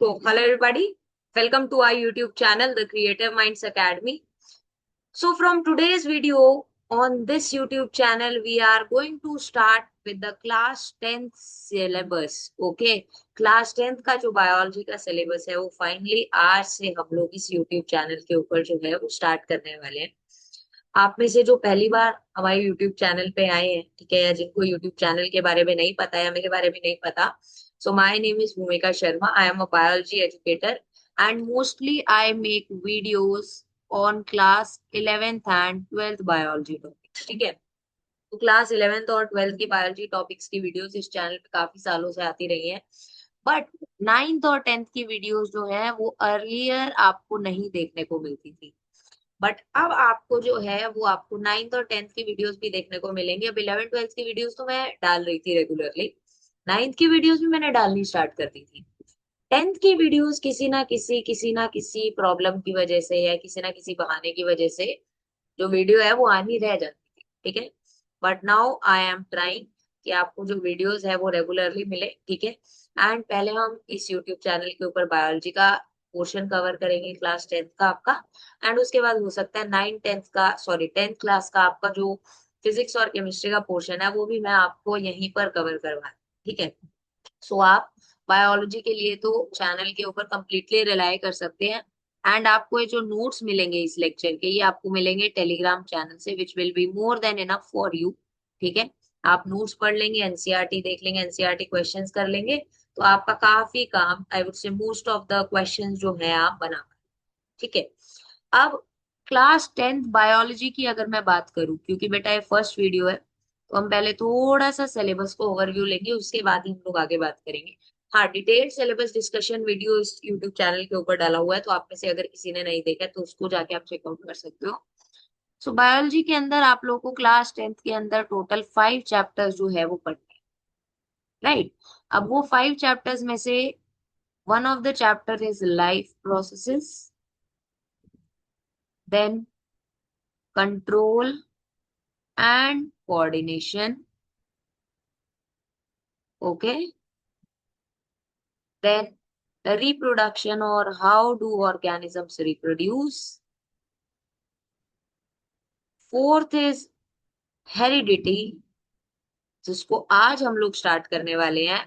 So, hello everybody. Welcome to our YouTube channel, The Creative Minds Academy. So, from today's video on this YouTube channel, we are going to start with the class 10th syllabus. Okay, class 10th का जो biology का syllabus है वो finally आज से हम लोग इस YouTube चैनल के ऊपर जो है वो स्टार्ट करने वाले हैं। आप में से जो पहली बार हमारे YouTube चैनल पे आए हैं, ठीक है, या जिनको YouTube चैनल के बारे में नहीं पता या मेरे बारे में नहीं पता, सो माय नेम इज भूमिका Sharma. I am a biology educator and mostly I make videos on class 11th and 12th biology topics. ठीक है, तो क्लास 11th और 12th की बायोलॉजी टॉपिक्स की वीडियोस इस चैनल पे काफी सालों से आती रही हैं, बट 9th और 10th की वीडियोस जो है वो अर्लियर आपको नहीं देखने को मिलती थी। बट अब आपको जो है वो आपको 9th और 10th की वीडियोस भी देखने को मिलेंगे। अब 11 12th की वीडियोस तो मैं डाल रही थी रेगुलरली, 9th की वीडियोस भी मैंने डालनी स्टार्ट कर दी थी। 10th की वीडियोस किसी ना किसी प्रॉब्लम की वजह से या किसी ना किसी बहाने की वजह से जो वीडियो है वो आनी रह जाती थी। ठीक है, but now I am trying कि आपको जो वीडियोस है वो रेगुलरली मिले। ठीक है, एंड पहले हम इस यूट्यूब चैनल के ऊपर बायोलॉजी का पोर्शन कवर करेंगे, क्लास 10th का आपका, एंड उसके बाद हो सकता है 9th 10th का, सॉरी 10th क्लास का आपका जो फिजिक्स और केमिस्ट्री का पोर्शन है वो भी मैं आपको यहीं पर कवर करवा। ठीक है, सो आप बायोलॉजी के लिए तो चैनल के ऊपर कंप्लीटली रिलाई कर सकते हैं। एंड आपको ये जो नोट्स मिलेंगे इस लेक्चर के, ये आपको मिलेंगे टेलीग्राम चैनल से, विच will be more than enough for you. ठीक है, आप नोट्स पढ़ लेंगे, एनसीईआरटी देख लेंगे, एनसीईआरटी क्वेश्चंस कर लेंगे, तो आपका काफी काम, I would say most of the questions जो है आप बना पाएंगे। ठीक है, अब क्लास 10th बायोलॉजी की अगर मैं बात करूं, क्योंकि बेटा ये फर्स्ट वीडियो है, तो हम पहले थोड़ा सा सिलेबस को ओवरव्यू लेंगे, उसके बाद ही हम लोग आगे बात करेंगे। हाँ, डिटेल्ड सिलेबस डिस्कशन वीडियो इस यूट्यूब चैनल के ऊपर डाला हुआ है, तो आप में से अगर किसी ने नहीं देखा तो उसको जाके आप चेकआउट कर सकते हो। सो बायोलॉजी के अंदर आप लोगों को क्लास 10th के अंदर टोटल 5 चैप्टर्स जो है वो पढ़ने हैं, राइट। अब वो 5 चैप्टर्स में से one of the chapter is life processes, then control and coordination. Okay, then the reproduction, or how do organisms reproduce. Fourth is heredity, जिसको आज हम लोग स्टार्ट करने वाले हैं,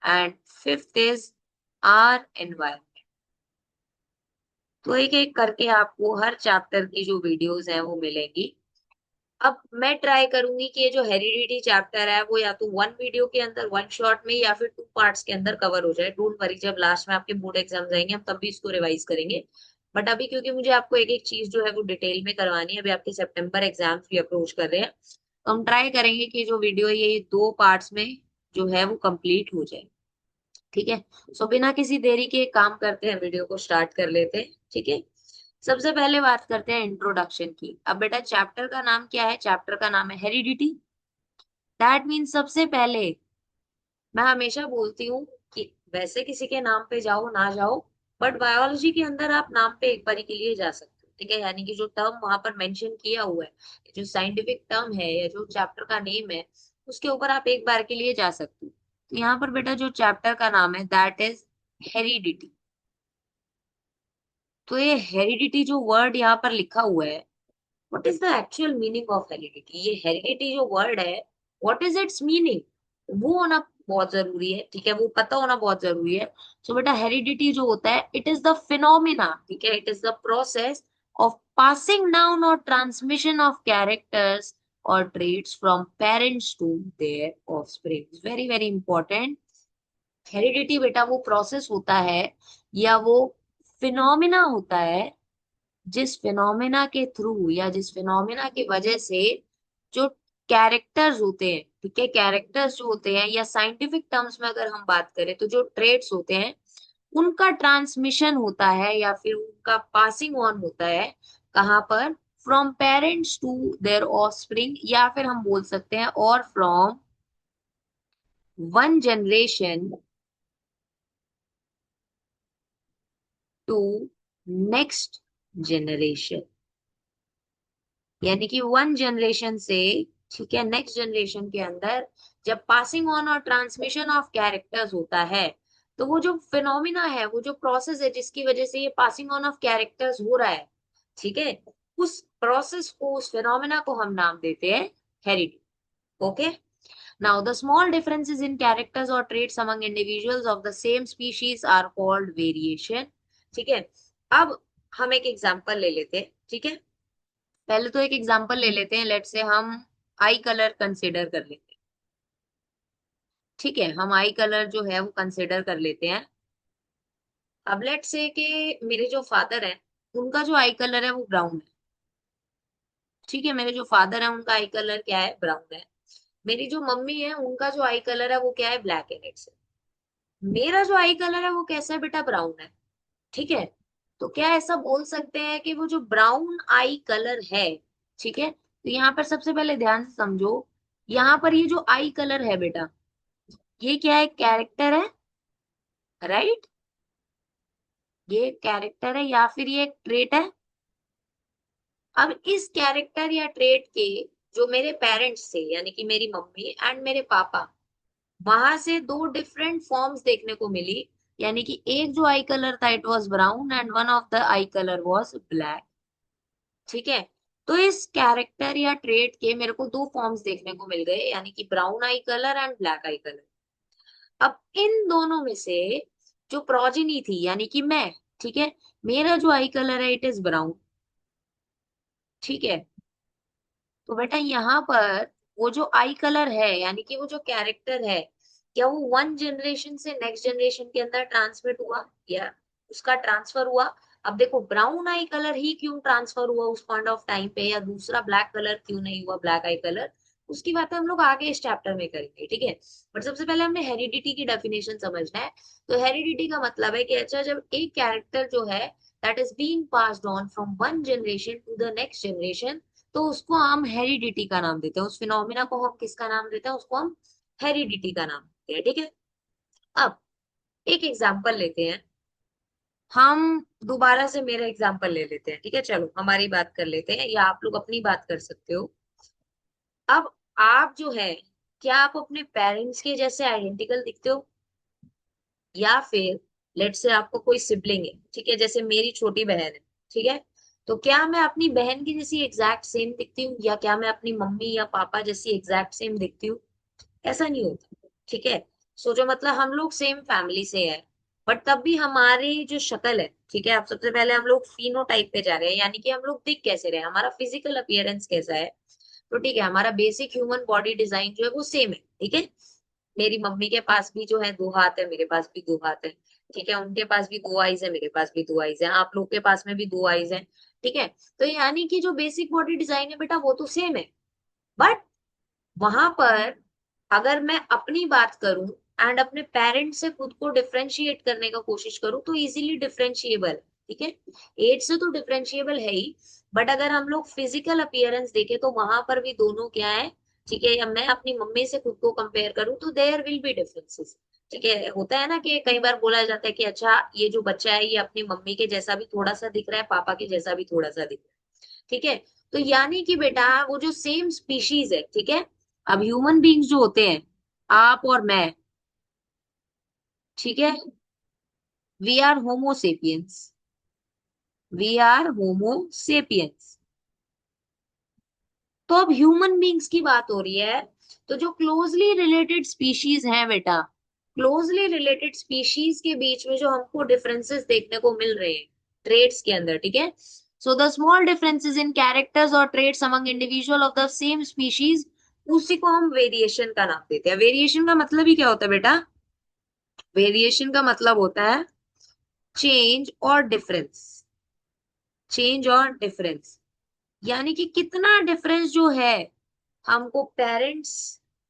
and fifth is our environment. तो एक एक करके आपको हर चैप्टर की जो वीडियोस हैं वो मिलेंगी। अब मैं ट्राई करूंगी कि ये जो हेरिडिटी चैप्टर है वो या तो वन वीडियो के अंदर, वन शॉट में, या फिर 2 पार्ट्स के अंदर कवर हो जाए। डोंट वरी, जब लास्ट में आपके बोर्ड एग्जाम आएंगे हम तब भी इसको रिवाइज करेंगे। बट अभी क्योंकि मुझे आपको एक एक चीज जो है वो डिटेल में करवानी है, अभी आपके सितंबर एग्जाम्स भी अप्रोच कर रहे हैं, तो हम ट्राई करेंगे कि जो वीडियो ये 2 पार्ट्स में जो है वो कंप्लीट हो जाए। ठीक है, सो बिना किसी देरी के एक काम करते हैं, वीडियो को स्टार्ट कर लेते हैं। ठीक है, सबसे पहले बात करते हैं इंट्रोडक्शन की। अब बेटा चैप्टर का नाम क्या है? चैप्टर का नाम है हेरिडिटी। दैट मीन्स सबसे पहले मैं हमेशा बोलती हूँ कि वैसे किसी के नाम पे जाओ ना जाओ, बट बायोलॉजी के अंदर आप नाम पे एक बारी के लिए जा सकते हो। ठीक है, यानी कि जो टर्म वहां पर मेंशन किया हुआ है, जो साइंटिफिक टर्म है या जो चैप्टर का नेम है, उसके ऊपर आप एक बार के लिए जा सकते हो। तो यहाँ पर बेटा जो चैप्टर का नाम है दैट इज हेरिडिटी। तो ये हेरिडिटी जो वर्ड यहाँ पर लिखा हुआ है, what is the actual meaning of heredity? ये हेरिडिटी जो वर्ड है, व्हाट इज इट्स मीनिंग, वो होना बहुत जरूरी है। ठीक है, वो पता होना बहुत जरूरी है। सो बेटा हेरिडिटी जो होता है, इट इज द फिनोमिना, ठीक है, it is the process of passing down और ट्रांसमिशन ऑफ कैरेक्टर्स और traits from parents to their offspring. Very very important. Heredity बेटा वो प्रोसेस होता है या वो फिनोमिना होता है जिस फिनोमेना के थ्रू या जिस फिनोमेना की वजह से जो कैरेक्टर्स होते हैं, ठीक है, कैरेक्टर्स जो होते हैं, या साइंटिफिक टर्म्स में अगर हम बात करें तो जो ट्रेट्स होते हैं, उनका ट्रांसमिशन होता है या फिर उनका पासिंग ऑन होता है। कहाँ पर? From parents to their offspring, या फिर हम बोल सकते हैं और from one generation to next generation. यानी कि वन जनरेशन से, ठीक है, नेक्स्ट जनरेशन के अंदर जब पासिंग ऑन और ट्रांसमिशन ऑफ कैरेक्टर्स होता है, तो वो जो फिनोमिना है, वो जो प्रोसेस है जिसकी वजह से ये पासिंग ऑन ऑफ कैरेक्टर्स हो रहा है, ठीक है, उस प्रोसेस को, उस फिनोमिना को हम नाम देते हैं heredity. Okay, now the small differences in characters और traits among individuals of the same species are called variation. ठीक है, अब हम एक एग्जांपल ले लेते हैं। ठीक है, पहले तो एक एग्जांपल ले लेते हैं, लेट से हम आई कलर कंसिडर कर लेते हैं। ठीक है, हम आई कलर जो है वो कंसिडर कर लेते हैं। अब लेट से कि मेरे जो फादर है, उनका जो आई कलर है वो ब्राउन है। ठीक है, मेरे जो फादर है उनका आई कलर क्या है, ब्राउन है। मेरी जो मम्मी है उनका जो आई कलर है वो क्या है, ब्लैक है। लेट से मेरा जो आई कलर है वो कैसा है बेटा, ब्राउन है। ठीक है, तो क्या ऐसा बोल सकते हैं कि वो जो ब्राउन आई कलर है, ठीक है, तो यहाँ पर सबसे पहले ध्यान से समझो, यहाँ पर ये जो आई कलर है बेटा, ये क्या है, कैरेक्टर है, राइट, ये कैरेक्टर है या फिर ये एक ट्रेट है। अब इस कैरेक्टर या ट्रेट के जो मेरे पेरेंट्स थे, यानी कि मेरी मम्मी एंड मेरे पापा, वहां से दो डिफरेंट फॉर्म्स देखने को मिली। यानी कि एक जो आई कलर था it was brown and one of the I colour was black. ठीक है, तो इस कैरेक्टर या ट्रेट के मेरे को दो फॉर्म्स देखने को मिल गए, यानी कि brown I colour and black I colour. अब इन दोनों में से जो प्रोजेनी थी, यानी कि मैं, ठीक है, मेरा जो आई कलर है इट इज ब्राउन। ठीक है, तो बेटा यहाँ पर वो जो आई कलर है, यानी कि वो जो कैरेक्टर है, क्या वो वन जनरेशन से नेक्स्ट जनरेशन के अंदर ट्रांसमिट हुआ या उसका ट्रांसफर हुआ। अब देखो, ब्राउन आई कलर ही क्यों ट्रांसफर हुआ उस पॉइंट ऑफ टाइम पे, या दूसरा ब्लैक कलर क्यों नहीं हुआ, ब्लैक आई कलर, उसकी बात हम लोग आगे इस चैप्टर में करेंगे। ठीक है, बट सबसे पहले हमने हेरिडिटी की डेफिनेशन समझना है। तो हेरिडिटी का मतलब है कि अच्छा, जब एक कैरेक्टर जो है that is being passed on from one generation to the next generation, तो उसको हम हेरिडिटी का नाम देते हैं। उस फिनोमिना को हम किसका नाम देते हैं, उसको हम हेरिडिटी का नाम देते हैं। ठीक है, अब एक एग्जांपल लेते हैं, हम दोबारा से मेरा एग्जांपल ले लेते हैं। ठीक है, चलो हमारी बात कर लेते हैं, या आप लोग अपनी बात कर सकते हो। अब आप जो है, क्या आप अपने पेरेंट्स के जैसे आइडेंटिकल दिखते हो, या फिर लेट से आपको कोई सिबलिंग है, ठीक है, जैसे मेरी छोटी बहन है, ठीक है, तो क्या मैं अपनी बहन की जैसी एग्जैक्ट सेम दिखती हूँ, या क्या मैं अपनी मम्मी या पापा जैसी एग्जैक्ट सेम दिखती हूँ। ऐसा नहीं होता। ठीक है, सोचो, मतलब हम लोग सेम फैमिली से है, बट तब भी हमारी जो शक्ल है, ठीक है, अब सबसे पहले हम लोग फिनोटाइप पे जा रहे हैं, यानी कि हम लोग दिख कैसे रहे हैं, हमारा फिजिकल अपीयरेंस कैसा है। तो ठीक है, हमारा बेसिक ह्यूमन बॉडी डिजाइन जो है वो सेम है। ठीक है, मेरी मम्मी के पास भी जो है दो हाथ है, मेरे पास भी दो हाथ है। ठीक है, उनके पास भी दो आईज है, मेरे पास भी दो आईज है, आप लोग के पास में भी दो आईज है। ठीक है, तो यानी कि जो बेसिक बॉडी डिजाइन है बेटा वो तो सेम है, बट वहां पर अगर मैं अपनी बात करूं एंड अपने पेरेंट्स से खुद को डिफरेंशिएट करने का कोशिश करूं तो इजीली डिफरेंशिएबल है। ठीक है, एज से तो डिफरेंशिएबल है ही, बट अगर हम लोग फिजिकल अपीयरेंस देखें तो वहां पर भी दोनों क्या है। ठीक है, अब मैं अपनी मम्मी से खुद को कंपेयर करूं तो देयर विल बी डिफरेंसेस। ठीक है, होता है ना कि कई बार बोला जाता है कि अच्छा, ये जो बच्चा है ये अपनी मम्मी के जैसा भी थोड़ा सा दिख रहा है, पापा के जैसा भी थोड़ा सा दिख रहा है। ठीक है, तो यानी कि बेटा वो जो सेम स्पीशीज है, ठीक है, अब ह्यूमन बींग्स जो होते हैं, आप और मैं, ठीक है, we are Homo sapiens, we are Homo sapiens. तो अब ह्यूमन बींग्स की बात हो रही है, तो जो क्लोजली रिलेटेड स्पीशीज हैं बेटा, क्लोजली रिलेटेड स्पीशीज के बीच में जो हमको डिफरेंसेस देखने को मिल रहे हैं ट्रेड्स के अंदर, ठीक है, so the small differences in characters और traits among individual of the same species, उसी को हम वेरिएशन का नाम देते हैं। वेरिएशन का मतलब ही क्या होता है बेटा, वेरिएशन का मतलब होता है चेंज और डिफरेंस, चेंज और डिफरेंस, यानी कि कितना डिफरेंस जो है हमको पेरेंट्स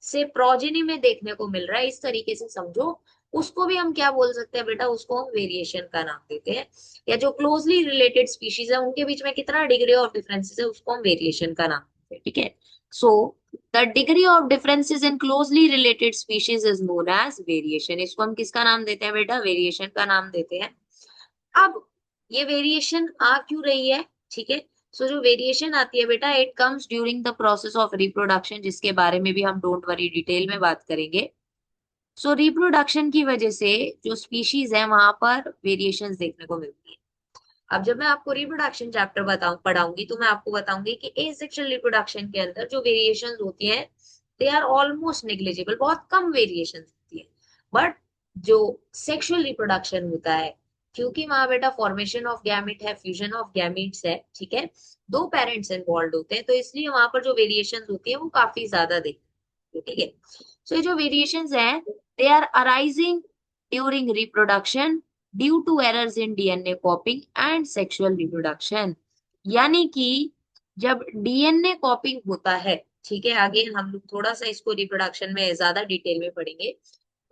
से प्रोजेनी में देखने को मिल रहा है, इस तरीके से समझो, उसको भी हम क्या बोल सकते हैं बेटा, उसको हम वेरिएशन का नाम देते हैं। या जो क्लोजली रिलेटेड स्पीशीज है उनके बीच में कितना डिग्री ऑफ डिफरेंसेस है उसको हम वेरिएशन का नाम देते हैं। ठीक है, so the degree of differences in closely related species is known as variation. इसको हम किसका नाम देते हैं बेटा, वेरिएशन का नाम देते हैं। अब ये वेरिएशन आ क्यों रही है, ठीक है, सो जो वेरिएशन आती है बेटा it comes during the process of reproduction, जिसके बारे में भी हम डोंट वरी डिटेल में बात करेंगे। सो रिप्रोडक्शन की वजह से जो स्पीशीज है वहां पर वेरिएशंस देखने को मिलती है। अब जब मैं आपको रिप्रोडक्शन चैप्टर पढ़ाऊंगी तो मैं आपको बताऊंगी कि एसेक्सुअल रिप्रोडक्शन के अंदर जो वेरिएशंस होती हैं दे आर ऑलमोस्ट नेग्लिजिबल, बहुत कम वेरिएशंस होती है। बट जो सेक्सुअल रिप्रोडक्शन होता है, क्योंकि वहां बेटा फॉर्मेशन ऑफ गैमेट है, फ्यूजन ऑफ गैमेट्स है, ठीक है, दो पेरेंट्स इन्वॉल्व होते हैं, तो इसलिए वहां पर जो वेरिएशंस होती है वो काफी ज्यादा देखते हैं, ठीक है। सो ये जो वेरिएशंस हैं they are arising during reproduction due to errors in DNA copying and sexual reproduction. यानी कि जब डीएनए कॉपिंग होता है, ठीक है, आगे हम लोग थोड़ा सा इसको रिप्रोडक्शन में ज्यादा डिटेल में पढ़ेंगे।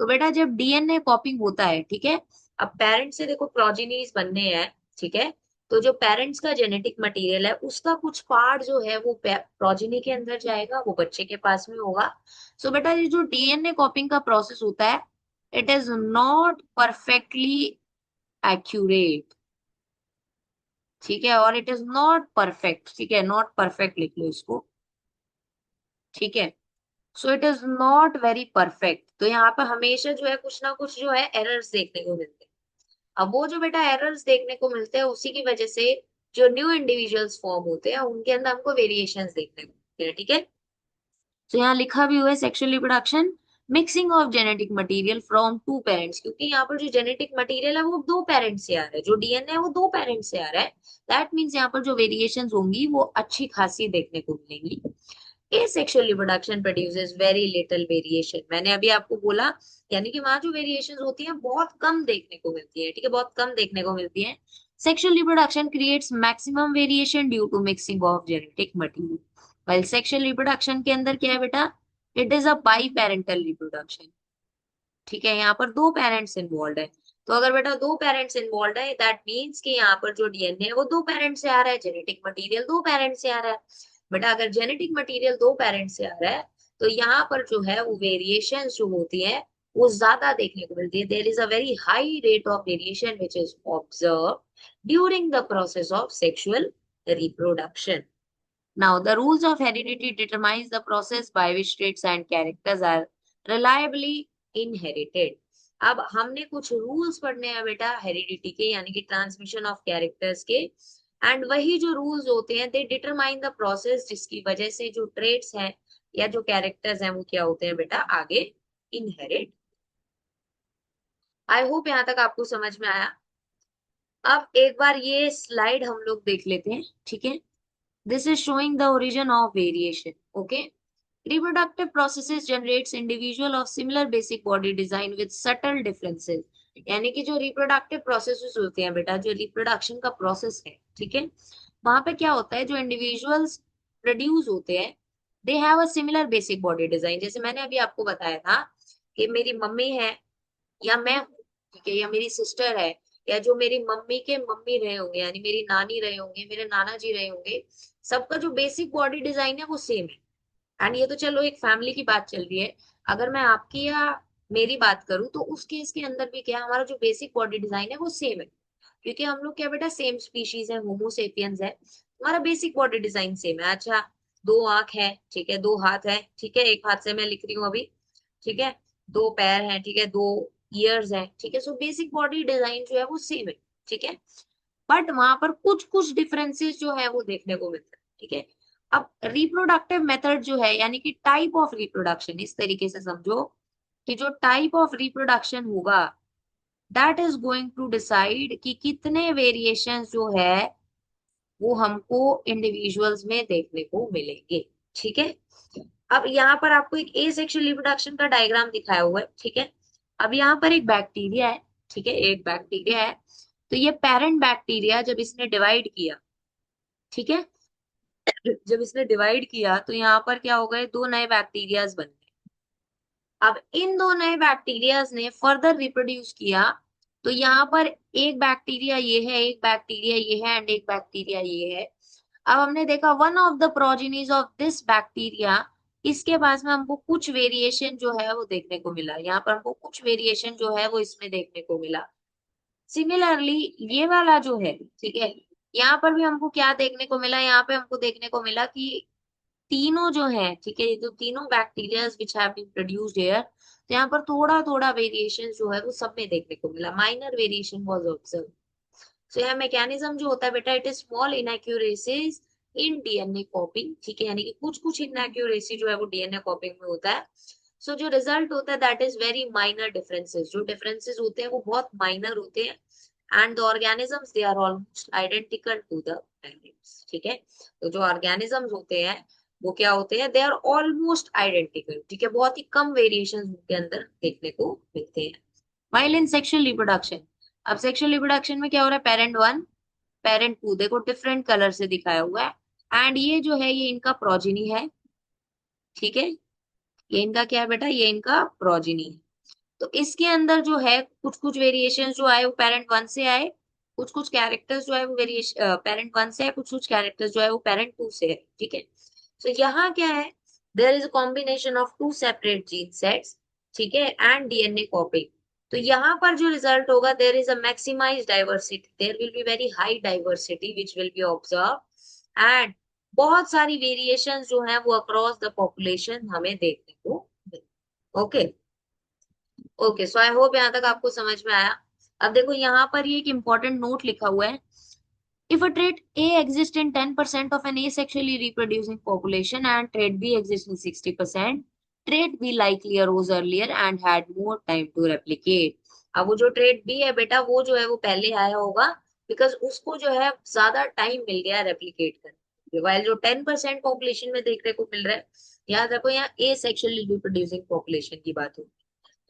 तो बेटा जब डीएनए कॉपिंग होता है, ठीक है, अब पेरेंट्स से देखो प्रोजेनीज बनने हैं, ठीक है, तो जो पेरेंट्स का जेनेटिक मटेरियल है उसका कुछ पार्ट जो है वो प्रोजेनी के अंदर जाएगा, वो बच्चे के पास में होगा। सो बेटा ये जो डीएनए कॉपिंग का प्रोसेस होता है it is not perfectly accurate, ठीक है, और इट इज नॉट परफेक्ट, ठीक है, नॉट परफेक्ट लिख लो इसको, ठीक है। So it is not very perfect, तो यहाँ पे हमेशा जो है कुछ ना कुछ जो है एरर्स देखने को मिलते हैं। अब वो जो बेटा एरर्स देखने को मिलते हैं उसी की वजह से जो न्यू इंडिविजुअल्स फॉर्म होते हैं उनके अंदर हमको वेरिएशंस देखने को मिलते हैं, ठीक है। तो यहाँ लिखा भी हुआ है sexual reproduction mixing of genetic material from two parents, क्योंकि यहाँ पर जो जेनेटिक मटेरियल है वो दो पेरेंट्स से आ रहा है, जो डीएनए है वो दो पेरेंट्स से आ रहा है। दैट मीन्स यहाँ पर जो वेरिएशंस होंगी वो अच्छी खासी देखने को मिलेंगी। Asexual reproduction produces very little variation, मैंने अभी आपको बोला, यानी कि वहां जो वेरिएशंस होती हैं बहुत कम देखने को मिलती है, ठीक है, बहुत कम देखने को मिलती है। Sexual reproduction creates maximum variation due to mixing of genetic material, while sexual reproduction के अंदर क्या है बेटा, it is a biparental reproduction, ठीक है, यहाँ पर दो पेरेंट्स इन्वॉल्व है। तो अगर बेटा दो पेरेंट्स इन्वॉल्व है दैट मीन्स कि यहाँ पर जो डीएनए है वो दो पेरेंट्स से आ रहा है, जेनेटिक मटेरियल दो पेरेंट्स से आ रहा है। बेटा अगर जेनेटिक मटेरियल दो पेरेंट्स से आ रहा है तो यहाँ पर जो है वो वेरिएशन जो होती है वो ज्यादा देखने को मिलती है। There is a very high rate of variation which is observe during the process of sexual reproduction. Now, the rules of heredity determines the process by which traits and characters are reliably inherited. अब हमने कुछ rules पढ़ने हैं बेटा heredity के, यानी कि transmission of characters के, एंड वही जो रूल्स होते हैं दे डिटरमाइन द प्रोसेस जिसकी वजह से जो ट्रेट्स हैं या जो कैरेक्टर्स हैं वो क्या होते हैं बेटा आगे इनहेरिट। आई होप यहाँ तक आपको समझ में आया। अब एक बार ये स्लाइड हम लोग देख लेते हैं, ठीक है। This is showing the origin of variation. Okay. Reproductive processes generates individual of similar basic body design with subtle differences. यानी कि जो रिप्रोडक्टिव प्रोसेसेस होते हैं बेटा, जो रिप्रोडक्शन का प्रोसेस है, ठीक है, वहां पे क्या होता है जो इंडिविजुअल्स प्रोड्यूस होते हैं they have a similar basic body design. जैसे मैंने अभी आपको बताया था कि मेरी मम्मी है या मैं हूँ, ठीक है, या मेरी सिस्टर है, या जो मेरी मम्मी के मम्मी रहे होंगे यानी मेरी नानी रहे होंगे, मेरे नाना जी रहे होंगे, सबका जो बेसिक बॉडी डिजाइन है वो सेम है। एंड ये तो चलो एक फैमिली की बात चल रही है, अगर मैं आपकी या मेरी बात करूं तो उस केस के अंदर भी क्या हमारा जो बेसिक बॉडी डिजाइन है वो सेम है, क्योंकि हम लोग क्या बेटा सेम स्पीशीज है, होमोसेपियंस है, हमारा बेसिक बॉडी डिजाइन सेम है। अच्छा, दो आंख है, ठीक है, दो हाथ है, ठीक है, एक हाथ से मैं लिख रही हूँ अभी, ठीक है, दो पैर हैं, ठीक है, दो ईयर्स हैं, ठीक है, सो बेसिक बॉडी डिजाइन जो है वो सेम है, ठीक है, बट वहां पर कुछ कुछ डिफरेंसेस जो है वो देखने को मिलता है, ठीक है। अब रिप्रोडक्टिव मेथड जो है यानी कि टाइप ऑफ रिप्रोडक्शन, इस तरीके से समझो कि जो टाइप ऑफ रिप्रोडक्शन होगा that is going to decide कि कितने वेरिएशन जो है वो हमको इंडिविजुअल्स में देखने को मिलेंगे, ठीक है। अब यहाँ पर आपको एक ए सेक्शुअल रिप्रोडक्शन का डायग्राम दिखाया हुआ है, ठीक है। अब यहाँ पर एक बैक्टीरिया है, ठीक है, एक बैक्टीरिया है, तो ये पेरेंट बैक्टीरिया जब इसने डिवाइड किया, ठीक है, जब इसने डिवाइड किया तो यहाँ पर क्या हो गए, दो नए बैक्टीरियाज बन गए। अब इन दो नए बैक्टीरियाज ने फर्दर रिप्रोड्यूस किया, तो यहाँ पर एक बैक्टीरिया ये है, एक बैक्टीरिया ये है एंड एक बैक्टीरिया ये है। अब हमने देखा one of the progenies of this bacteria, इसके पास में हमको कुछ वेरिएशन जो है वो देखने को मिला, यहाँ पर हमको कुछ वेरिएशन जो है वो इसमें देखने को मिला। सिमिलरली ये वाला जो है, ठीक है, यहाँ पर भी हमको क्या देखने को मिला, यहाँ पे हमको देखने को मिला कि तीनों जो है, ठीक है, ये जो तीनों bacteria which have been produced here, तो यहाँ पर थोड़ा थोड़ा वेरिएशन जो है वो सब में देखने को मिला, minor variation was observe. So यह मैकेनिज्म जो होता है बेटा, it is small inaccuracies in DNA copying, ठीक है, यानी कि कुछ कुछ इनएक्यूरेसी जो है वो डीएनए कॉपिंग में होता है। सो जो रिजल्ट होता है that is very minor differences, जो डिफरेंसेस होते हैं वो बहुत माइनर होते हैं, and the organisms they are almost identical to the parents, ठीक है। तो जो ऑर्गेनिजम्स होते हैं वो क्या होते हैं, दे आर ऑलमोस्ट आइडेंटिकल, ठीक है, बहुत ही कम वेरिएशन उनके अंदर देखने को मिलते हैं। वाइल इन सेक्सुअल रिप्रोडक्शन, अब सेक्सुअल रिप्रोडक्शन में क्या हो रहा है, पेरेंट वन पेरेंट टू देखो डिफरेंट कलर से दिखाया हुआ है, एंड ये जो है ये इनका प्रोजिनी है, ठीक है, ये इनका क्या है बेटा, ये इनका प्रोजिनी है। तो इसके अंदर जो है कुछ कुछ वेरिएशन जो आए वो पेरेंट वन से आए, कुछ कुछ कैरेक्टर्स जो है वो वेरिएशन पेरेंट वन से है, कुछ कुछ कैरेक्टर्स जो है वो पेरेंट टू से है, ठीक है। तो यहाँ क्या है, there is a combination of two separate gene sets, ठीक है, एंड डीएनए कॉपिंग। तो यहाँ पर जो रिजल्ट होगा, there is a maximize diversity, there will be very high diversity which will be observe, and बहुत सारी वेरिएशन जो है वो अक्रॉस द पॉपुलेशन हमें देखने को मिले। Okay, okay, so I hope यहाँ तक आपको समझ में आया। अब देखो यहाँ पर ये एक इंपॉर्टेंट नोट लिखा हुआ है, if a trait A exists in 10% of an asexually reproducing population and trait B exists in 60%, trait B likely arose earlier and had more time to replicate. अब वो जो ट्रेट बी है बेटा, वो जो है वो पहले आया होगा, बिकॉज उसको जो है ज्यादा टाइम मिल गया रेप्लिकेट करने, वाइल जो 10% पॉपुलेशन में देखने को मिल रहा है, याद रखो यहाँ ए सेक्सुअली रिप्रोड्यूसिंग पॉपुलेशन की बात होगी,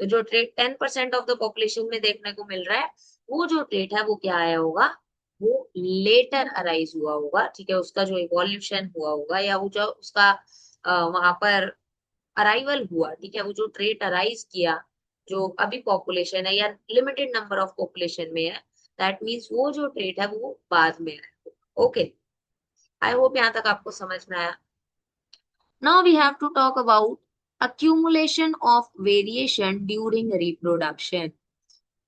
तो जो ट्रेट 10% ऑफ द पॉपुलेशन में देखने को मिल रहा है, वो जो ट्रेट है वो क्या आया होगा, वो लेटर अराइज हुआ होगा, ठीक है, उसका जो इवोल्यूशन हुआ होगा या वो जो उसका वहां पर अराइवल हुआ, ठीक है, वो जो ट्रेट अराइज किया जो अभी पॉपुलेशन है या लिमिटेड नंबर ऑफ पॉपुलेशन में है, दैट मीन्स वो जो ट्रेट है वो बाद में आया। ओके, आई होप यहाँ तक आपको समझ में आया। Now we have to talk about accumulation of variation during reproduction.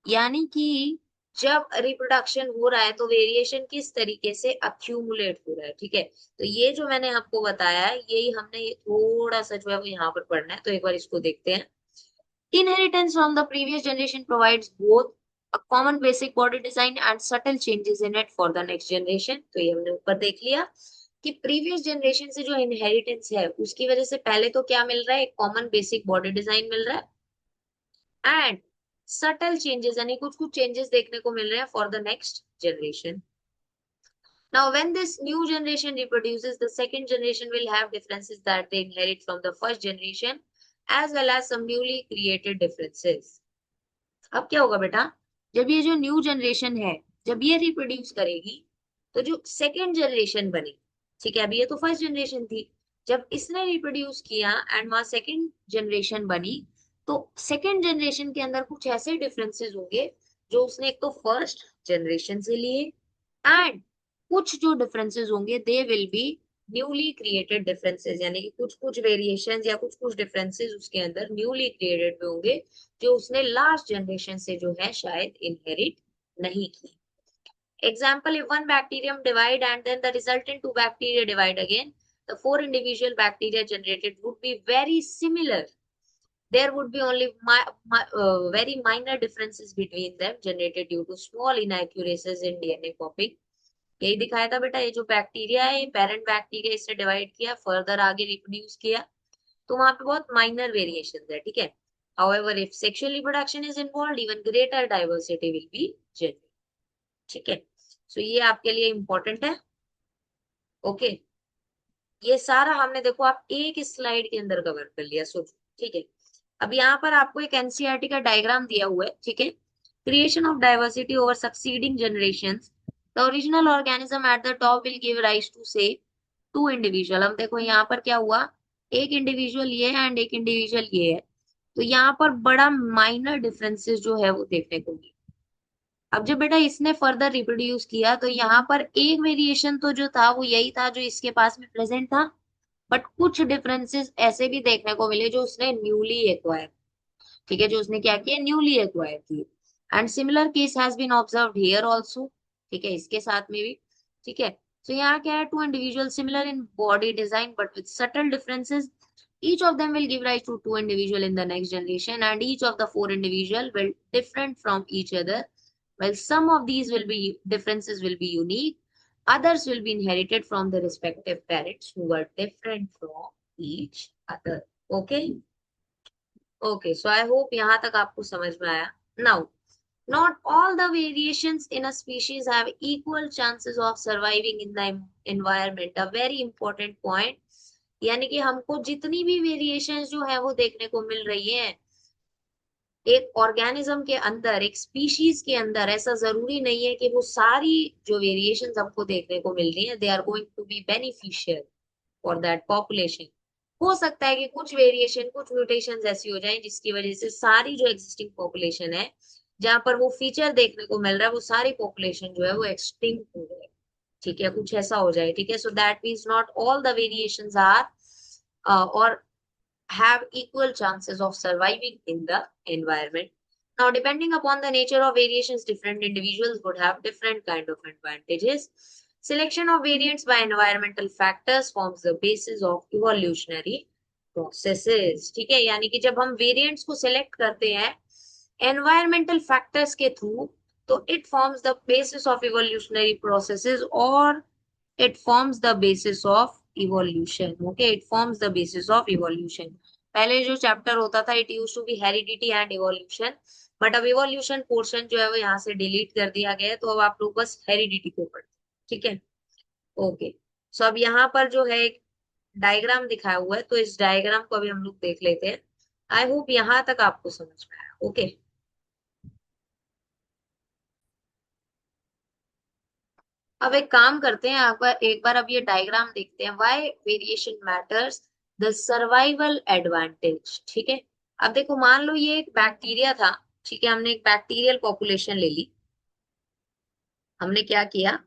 यानी कि जब रिप्रोडक्शन हो रहा है तो वेरिएशन किस तरीके से अक्यूमुलेट हो रहा है, ठीक है। तो ये जो मैंने आपको बताया है यही हमने ये थोड़ा सा जो है वो यहाँ पर पढ़ना है, तो एक बार इसको देखते हैं। Inheritance from the previous generation provides both a common basic body design and subtle changes in it for the next generation. तो ये हमने ऊपर देख लिया कि प्रीवियस जनरेशन से जो इनहेरिटेंस है उसकी वजह से पहले तो क्या मिल रहा है, एक कॉमन बेसिक बॉडी डिजाइन मिल रहा है, एंड सटल चेंजेस यानी कुछ कुछ चेंजेस देखने को मिल रहे हैं for the next generation. Now when this new generation reproduces, the second generation will have differences that they inherit from the first generation as well as some newly created differences. अब क्या होगा बेटा, जब ये जो न्यू जनरेशन है जब ये रिप्रोड्यूस करेगी, तो जो सेकेंड जनरेशन बनी, ठीक है, अभी ये तो फर्स्ट जनरेशन थी, जब इसने रिप्रोड्यूस किया एंड वहां सेकेंड जनरेशन बनी, तो सेकेंड जनरेशन के अंदर कुछ ऐसे डिफरेंसेस होंगे जो उसने एक तो फर्स्ट जनरेशन से लिए, एंड कुछ जो डिफरेंसेस होंगे they will be newly created differences, यानी कि कुछ कुछ वेरिएशन या कुछ कुछ डिफरेंसेस उसके अंदर न्यूली क्रिएटेड में होंगे जो उसने लास्ट जनरेशन से जो है शायद इनहेरिट नहीं की। Example, if one bacterium divide and then the resultant two bacteria divide again, the four individual bacteria generated would be very similar. There would be only very minor differences between them generated due to small inaccuracies in DNA copying. यही दिखाया था बेटा, ये जो bacteria है parent bacteria, इससे divide किया further आगे रिप्रोड्यूस किया, तो वहां पे बहुत माइनर वेरिएशन है, ठीक है। However, if sexual reproduction is involved, even greater diversity will be generated, ठीक है। सो ये आपके लिए इंपॉर्टेंट है। ओके, ये सारा हमने देखो आप एक स्लाइड के अंदर कवर कर लिया, सोचो, ठीक है। अब यहाँ पर आपको एक एनसीईआरटी का डायग्राम दिया हुआ है, ठीक है, creation of diversity over succeeding generations, the original organism at the top will give rise to say two individual. हम देखो यहाँ पर क्या हुआ, एक इंडिविजुअल ये है एंड एक इंडिविजुअल ये है, तो यहाँ पर बड़ा माइनर डिफरेंसेस जो है वो देखने को मिले। अब जब बेटा इसने फर्दर रिप्रोड्यूस किया तो यहाँ पर एक वेरिएशन तो जो था वो यही था जो इसके पास में प्रेजेंट था, बट कुछ डिफरेंसेस ऐसे भी देखने को मिले जो उसने न्यूली एक्वायर, ठीक है, जो उसने क्या किया, न्यूली एक्वायर की, and similar case has been observed here also, ठीक है, इसके साथ में भी, ठीक है। So यहाँ क्या है, two individuals similar in body design but with subtle differences. Each of them will give rise to two individual in the next generation, and each of the four individual will different from each other. Well, some of these will be differences will be unique. Others will be inherited from the respective parents who were different from each other. Okay. Okay. So I hope यहाँ तक आपको समझ में आया. Now, not all the variations in a species have equal chances of surviving in the environment. A very important point. यानी कि हमको जितनी भी वेरिएशंस जो है वो देखने को मिल रही है एक ऑर्गेनिज्म के अंदर, एक स्पीशीज के अंदर, ऐसा जरूरी नहीं है कि वो सारी जो वेरिएशंस हमको देखने को मिल रही है they are going to be beneficial for that population. हो सकता है कि कुछ वेरिएशन, कुछ म्यूटेशन ऐसी हो जाए जिसकी वजह से सारी जो एग्जिस्टिंग पॉपुलेशन है जहां पर वो फीचर देखने को मिल रहा है वो सारी पॉपुलेशन जो है वो एक्सटिंक्ट हो जाए. ठीक है, कुछ ऐसा हो जाए. ठीक है, so that means not all the variations are or have equal chances of surviving in the environment. Now, depending upon the nature of variations, different individuals would have different kind of advantages. Selection of variants by environmental factors forms the basis of evolutionary processes. ठीक है, यानी कि जब हम variants को select करते हैं environmental factors के through, तो it forms the basis of evolutionary processes or it forms the basis of evolution. Okay, it forms the basis of evolution. पहले जो चैप्टर होता था it use to be heredity and evolution, but अब evolution portion जो है वो यहाँ से डिलीट कर दिया गया है, तो अब आप लोग बस हेरिडिटी को पढ़ते. ठीक है. ओके. सो अब यहाँ पर जो है एक डायग्राम दिखाया हुआ है, तो इस डायग्राम को अभी हम लोग देख लेते हैं. आई होप यहाँ तक आपको समझ में आया. ओके. अब एक काम करते हैं, एक बार अब ये डायग्राम देखते हैं. Why variation matters, the survival advantage. ठीक है. अब देखो, मान लो ये एक बैक्टीरिया था. ठीक है, हमने एक बैक्टीरियल पॉपुलेशन ले ली. हमने क्या किया,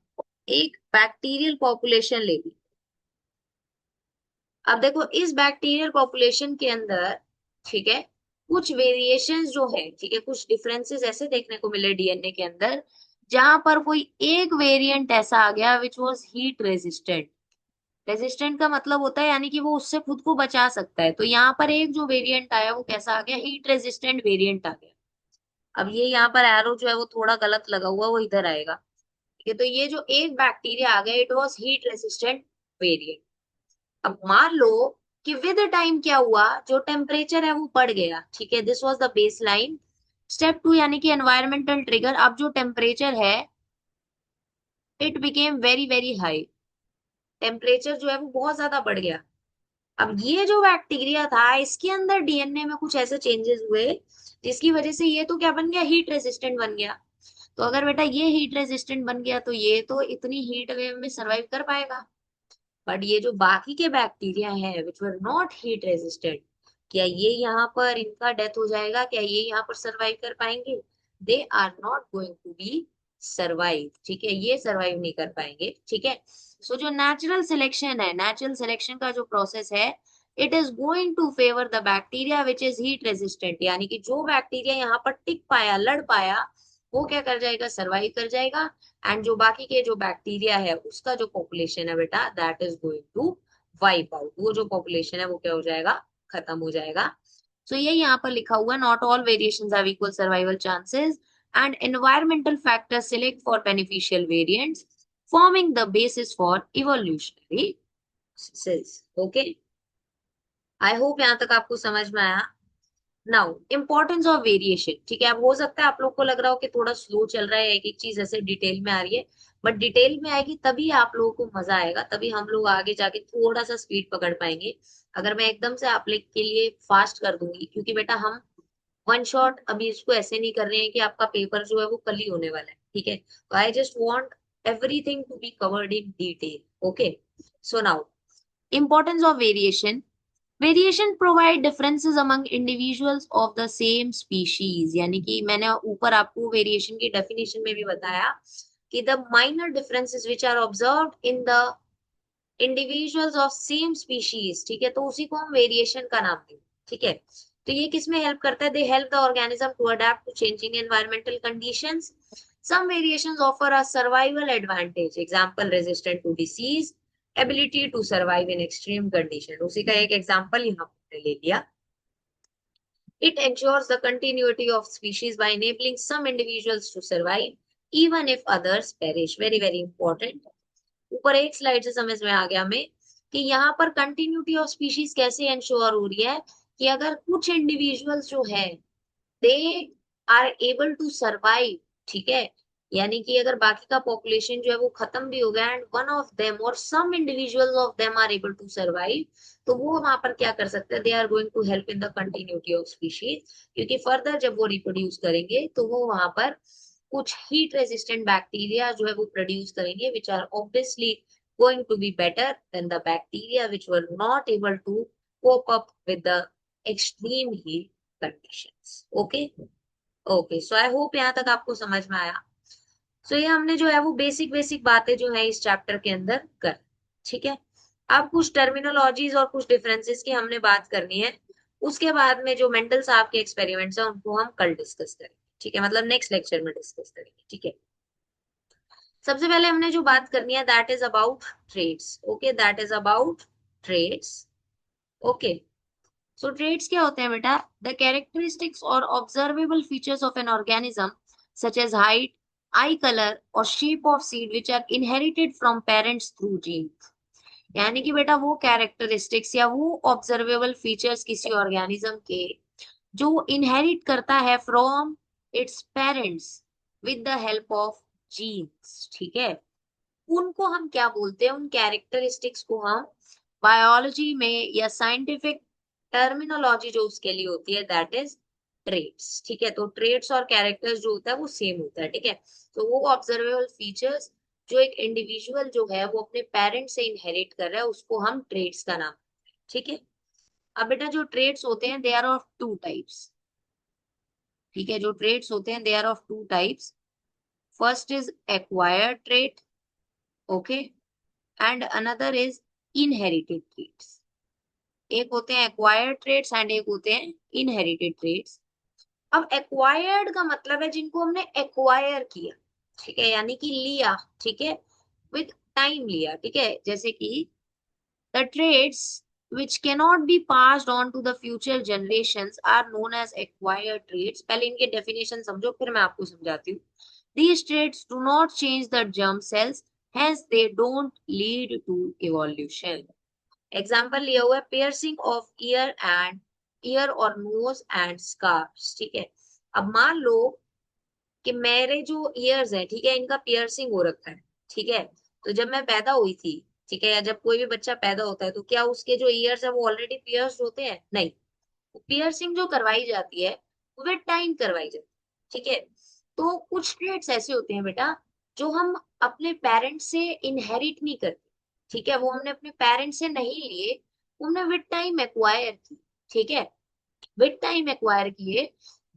एक बैक्टीरियल पॉपुलेशन ले ली. अब देखो इस बैक्टीरियल पॉपुलेशन के अंदर, ठीक है, कुछ वेरिएशंस जो है, ठीक है, कुछ डिफरेंसेस ऐसे देखने को मिले डीएनए के अंदर जहां पर कोई एक वेरिएंट ऐसा आ गया which was heat resistant. Resistant का मतलब होता है यानी कि वो उससे खुद को बचा सकता है. तो यहाँ पर एक जो वेरिएंट आया वो कैसा आ गया, हीट रेजिस्टेंट वेरिएंट आ गया. अब ये यहाँ पर एरो जो है वो थोड़ा गलत लगा हुआ, वो इधर आएगा. ठीक है, तो ये जो एक बैक्टीरिया आ गया it was heat resistant variant. अब मान लो कि विद टाइम क्या हुआ, जो टेम्परेचर है वो बढ़ गया. ठीक है, this was the base line. Step 2 यानी कि एनवायरमेंटल ट्रिगर. अब जो टेम्परेचर है it became very very high. Temperature जो है वो बहुत ज्यादा बढ़ गया. अब ये जो बैक्टीरिया था इसके अंदर डीएनए में कुछ ऐसे चेंजेस हुए जिसकी वजह से ये तो क्या बन गया, हीट रेजिस्टेंट बन गया. तो अगर बेटा ये हीट रेजिस्टेंट बन गया तो ये तो इतनी हीट वेव में सरवाइव कर पाएगा. बट ये जो बाकी के बैक्टीरिया हैं विच वर नॉट हीट रेजिस्टेंट, क्या ये यहाँ पर इनका डेथ हो जाएगा, क्या ये यहाँ पर सरवाइव कर पाएंगे? They are not going to be survive. ठीक है, ये सरवाइव नहीं कर पाएंगे. ठीक है. सो जो नेचुरल सिलेक्शन है, नेचुरल सिलेक्शन का जो प्रोसेस है it is going to favour the bacteria which is heat resistant. यानी कि जो बैक्टीरिया यहाँ पर टिक पाया, लड़ पाया, वो क्या कर जाएगा, सरवाइव कर जाएगा. एंड जो बाकी के जो बैक्टीरिया है उसका जो पॉपुलेशन है बेटा that is going to wipe out. वो जो पॉपुलेशन है वो क्या हो जाएगा, खत्म हो जाएगा. सो ये यहाँ पर लिखा हुआ, not all variations have equal survival chances and environmental factors select for beneficial variants forming the basis for evolutionary processes. Okay, I hope यहाँ तक आपको समझ में आया. Now importance of variation. ठीक है, अब हो सकता है आप लोग को लग रहा हो कि थोड़ा स्लो चल रहा है, एक एक चीज ऐसे डिटेल में आ रही है, बट डिटेल में आएगी तभी आप लोगों को मजा आएगा, तभी हम लोग आगे जाके थोड़ा सा स्पीड पकड़ पाएंगे. अगर मैं एकदम से आप लोग के लिए फास्ट कर दूंगी, क्योंकि बेटा हम वन शॉट अभी इसको ऐसे नहीं कर रहे हैं कि आपका पेपर जो है वो कल ही होने वाला है. ठीक है, तो I just want everything to be covered in detail. Okay. So now importance of variation. Variation provide differences among individuals of the same species. यानी कि मैंने ऊपर आपको वेरिएशन की डेफिनेशन में भी बताया कि the minor differences which are observed in the individuals of same species. ठीक है, तो उसी को हम वेरिएशन का नाम देंगे. ठीक है, तो ये किस में हेल्प करता है, they help the organism to adapt to changing environmental conditions. Some variations offer a survival advantage. Example, resistant to disease, ability to survive in extreme condition. उसी का एक एग्जाम्पल यहाँ पे ले लिया. It ensures the continuity of species by enabling some individuals to survive even if others perish. Very very important. ऊपर एक slide से समझ में आ गया हमें कि यहाँ पर कंटिन्यूटी ऑफ स्पीशीज कैसे इंश्योर हो रही है कि अगर कुछ इंडिविजुअल्स जो है they are able to survive, ठीक है, यानी कि अगर बाकी का पॉपुलेशन जो है वो खत्म भी हो गया and one of them or some individuals of them are able to survive, तो वो वहां पर क्या कर सकते हैं, they are going to help in the continuity of species, क्योंकि फर्दर जब वो रिप्रोड्यूस करेंगे तो वो वहां पर कुछ हीट रेजिस्टेंट बैक्टीरिया जो है वो प्रोड्यूस करेंगे which are obviously going to be better than the bacteria which were not able to cope up with the extreme heat conditions. Okay okay, so I hope यहाँ तक आपको समझ में आया. सो ये हमने जो है वो बेसिक बेसिक बातें जो है इस चैप्टर के अंदर कर, ठीक है. अब कुछ टर्मिनोलॉजीज और कुछ डिफरेंसेस की हमने बात करनी है. उसके बाद में जो मेंडल साहब के एक्सपेरिमेंट्स है उनको हम कल डिस्कस करेंगे, ठीक है, मतलब नेक्स्ट लेक्चर में डिस्कस करेंगे, ठीक है. सबसे पहले हमने जो बात करनी है that is about traits. Okay, that is about traits. Okay, so traits क्या होते हैं बेटा? द कैरेक्टरिस्टिक्स और observable features of an organism such as height, eye colour और shape of seed which are inherited from parents through genes. यानी कि बेटा वो कैरेक्टरिस्टिक्स या वो ऑब्जर्वेबल फीचर्स किसी ऑर्गेनिज्म के जो इनहेरिट करता है from its parents with the help of genes, ठीक है, उनको हम क्या बोलते हैं? उन कैरेक्टरिस्टिक्स को हम बायोलॉजी में या साइंटिफिक टर्मिनोलॉजी जो उसके लिए होती है दैट इज ट्रेट्स, ठीक है. तो ट्रेट्स और कैरेक्टर्स जो होता है वो सेम होता है, ठीक है. तो वो ऑब्जर्वेबल फीचर्स जो एक इंडिविजुअल जो है वो अपने पेरेंट्स से इनहेरिट कर रहा है उसको हम ट्रेट्स का नाम, ठीक है. अब बेटा जो ट्रेट्स होते हैं they are of two types, ठीक है. जो ट्रेट्स होते हैं they are of two types. First is acquired trait, okay, and another is inherited traits. एक होते हैं एक्वायर्ड ट्रेट्स एंड एक होते हैं इनहेरिटेड ट्रेट्स. अब एक्वायर्ड का मतलब है जिनको हमने एक्वायर किया, ठीक है, यानी कि लिया, ठीक है, विद टाइम लिया, ठीक है. जैसे कि the traits which cannot be passed on to the future generations are known as acquired traits. पहले इनके डेफिनेशन समझो फिर मैं आपको समझाती हूँ. These traits do not change the germ cells, hence they don't lead to evolution. Example लिया हुआ है पियर्सिंग ऑफ ईयर और नोज एंड स्कार्स, ठीक है. अब मान लो कि मेरे जो ईयर्स है, ठीक है, इनका पियर्सिंग हो रखा है, ठीक है. तो जब मैं पैदा हुई थी, ठीक है, या जब कोई भी बच्चा पैदा होता है तो क्या उसके जो ईयर्स है वो ऑलरेडी पियर्स होते हैं? नहीं. पियर्सिंग जो करवाई जाती है वो विद टाइम करवाई जाती है, ठीक है. तो कुछ ट्रेट्स ऐसे होते हैं बेटा जो हम अपने पेरेंट्स से इनहेरिट नहीं करते, ठीक है, वो हमने अपने पेरेंट्स से नहीं लिए, हमने विद टाइम एक्वायर की, ठीक है, विद टाइम एक्वायर किए.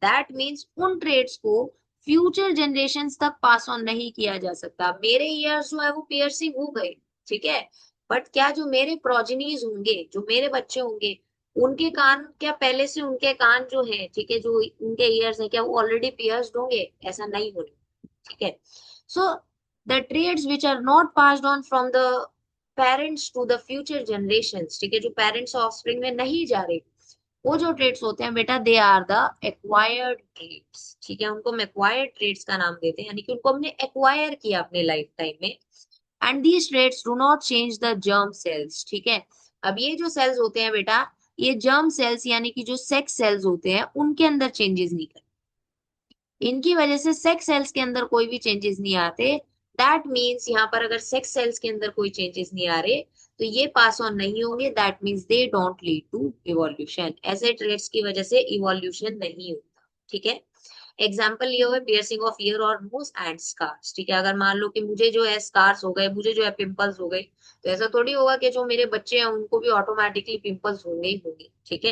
दैट मीन्स उन ट्रेड्स को फ्यूचर जनरेशन तक पास ऑन नहीं किया जा सकता. मेरे ईयर्स जो है वो पियर्सिंग हो गए, ठीक है, बट क्या जो मेरे प्रोजेनीज होंगे, जो मेरे बच्चे होंगे, उनके कान क्या पहले से उनके कान जो है, ठीक है, जो उनके ईयर्स है क्या वो ऑलरेडी पियर्स्ड होंगे? ऐसा नहीं होने, ठीक है. So the traits which are not passed on from the parents to the future generation, ठीक है, जो पेरेंट्स ऑफस्प्रिंग में नहीं जा रहे, वो जो ट्रेड्स होते हैं बेटा they are the acquired traits, ठीक है. उनको हम एक्वायर्ड ट्रेड्स का नाम देते हैं, यानी कि उनको हमने एक्वायर किया अपने लाइफ टाइम में. And these traits do not change the germ cells, ठीक है. अब ये जो सेल्स होते हैं बेटा ये जर्म सेल्स यानी कि जो सेक्स सेल्स होते हैं उनके अंदर चेंजेस नहीं करते. इनकी वजह से सेक्स सेल्स के अंदर कोई भी चेंजेस नहीं आते. दैट मीन्स यहाँ पर अगर सेक्स सेल्स के अंदर कोई चेंजेस नहीं आ रहे तो ये पास ऑन नहीं होंगे. That means they don't lead to evolution. ऐसे ट्रेड्स की वजह से इवोल्यूशन नहीं होता, ठीक है. एग्जाम्पल ये हुए पियर्सिंग ऑफ ईयर और नोज एंड स्कार्स, ठीक है. अगर मान लो कि मुझे जो है स्कार्स हो गए, मुझे जो है पिंपल्स हो गए, तो ऐसा थोड़ी होगा कि जो मेरे बच्चे हैं उनको भी ऑटोमेटिकली पिंपल्स होंगे ही होंगे, ठीक है.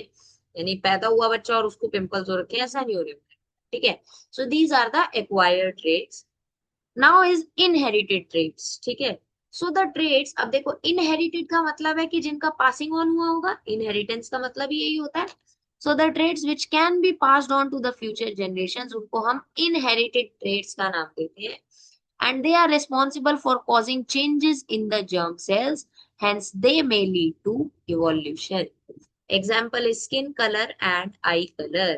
यानी पैदा हुआ बच्चा और उसको पिंपल्स हो रखे हैं ऐसा नहीं हो रहा, ठीक है. So these are the acquired traits. Now is inherited traits, ठीक है. सो द ट्रेड्स, अब देखो इनहेरिटेड का मतलब है कि जिनका पासिंग ऑन हुआ होगा. इनहेरिटेंस का मतलब ही यही होता है. So the traits which can be passed on to the future generation, उनको हम इनहेरिटेड ट्रेड्स का नाम देते हैं. And they are responsible for causing changes in the germ cells, hence they may lead to evolution. Example is skin color and eye color.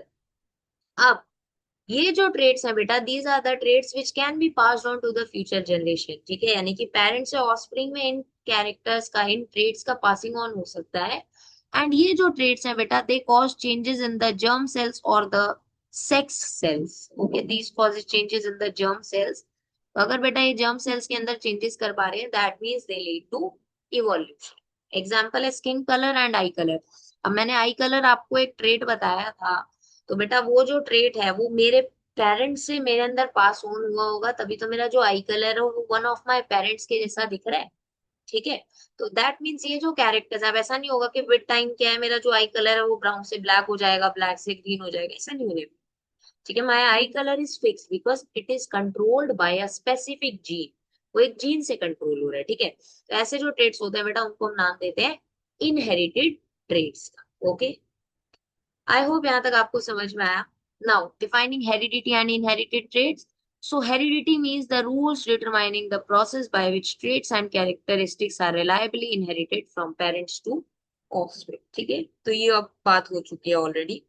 अब ये जो traits हैं बेटा, these are the traits which can be passed on to the future generation. ठीक है, यानी कि parents से ऑफस्प्रिंग में इन कैरेक्टर्स का, इन ट्रेड्स का पासिंग ऑन हो सकता है. एंड ये जो ट्रेड्स हैं बेटा, they cause changes in the germ cells और the sex cells. Okay, these cause changes in the germ cells. तो अगर बेटा ये जर्म सेल्स के अंदर चेंजेस कर पा रहे हैं, that means they lead to evolution. Example है skin colour and eye colour. अब मैंने आई कलर आपको एक ट्रेट बताया था, तो बेटा वो जो ट्रेट है वो मेरे पेरेंट्स से मेरे अंदर पास ऑन हुआ होगा, तभी तो मेरा जो आई कलर है वो वन ऑफ माय पेरेंट्स के जैसा दिख रहा है. ठीक है, तो दैट मीन्स ये जो कैरेक्टर्स है, अब ऐसा नहीं होगा कि विद टाइम क्या है, मेरा जो आई कलर है वो ब्राउन से ब्लैक हो जाएगा, ब्लैक से ग्रीन हो जाएगा, ऐसा नहीं होने. ठीक है, my I colour is fix because it is controlled by a specific gene. वो एक जीन से कंट्रोल हो रहा है. ठीक है, तो ऐसे जो ट्रेट्स होते हैं बेटा, उनको हम नाम देते हैं इनहेरिटेड ट्रेट्स का. ओके, आई होप यहाँ तक आपको समझ में आया. Now defining heredity and inherited traits. So heredity means the rules determining the process by which traits and characteristics are reliably inherited from parents to offspring. ठीक है, तो ये अब बात हो चुकी है ऑलरेडी.